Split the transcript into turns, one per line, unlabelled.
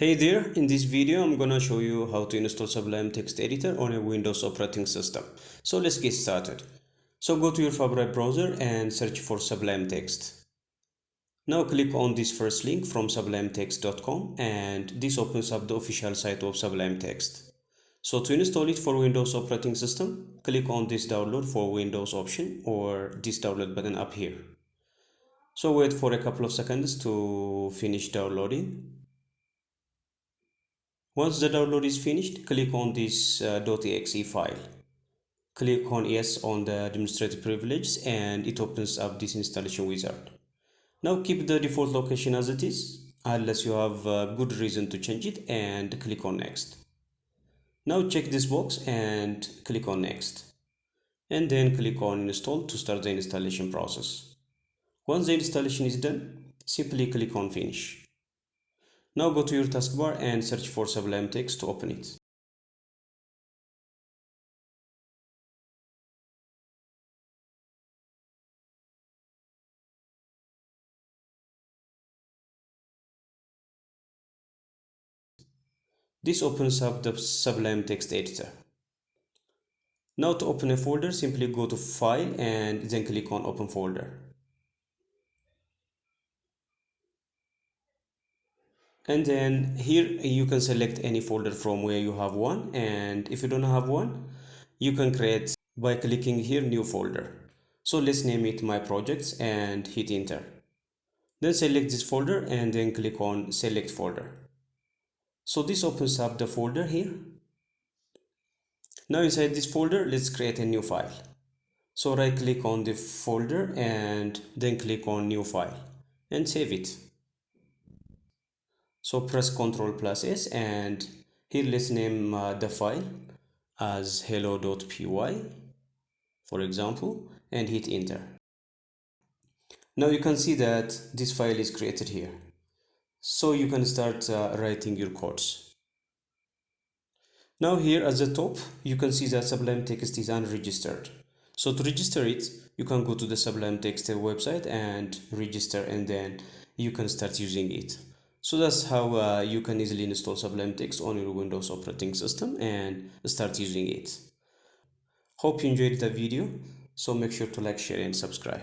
Hey there, in this video I'm gonna show you how to install Sublime Text Editor on a Windows operating system. So let's get started. So go to your favorite browser and search for Sublime Text. Now click on this first link from sublimetext.com and this opens up the official site of Sublime Text. So to install it for Windows operating system, click on this download for Windows option or this download button up here. So wait for a couple of seconds to finish downloading. Once the download is finished, click on this .exe file. Click on yes on the administrative privileges and it opens up this installation wizard. Now keep the default location as it is, unless you have a good reason to change it, and click on next. Now check this box and click on next. And then click on install to start the installation process. Once the installation is done, simply click on finish. Now go to your taskbar and search for Sublime Text to open it. This opens up the Sublime Text Editor. Now to open a folder, simply go to File and then click on Open Folder. And then here you can select any folder from where you have one, and if you don't have one, you can create by clicking here New Folder. So let's name it My Projects and hit Enter. Then select this folder and then click on Select Folder. So this opens up the folder here. Now inside this folder, let's create a new file. So right click on the folder and then click on New File and save it. So press Ctrl+S and here let's name the file as hello.py, for example, and hit enter. Now you can see that this file is created here. So you can start writing your codes. Now here at the top, you can see that Sublime Text is unregistered. So to register it, you can go to the Sublime Text website and register, and then you can start using it. So that's how you can easily install Sublime Text on your Windows operating system and start using it. Hope you enjoyed the video, so make sure to like, share and subscribe.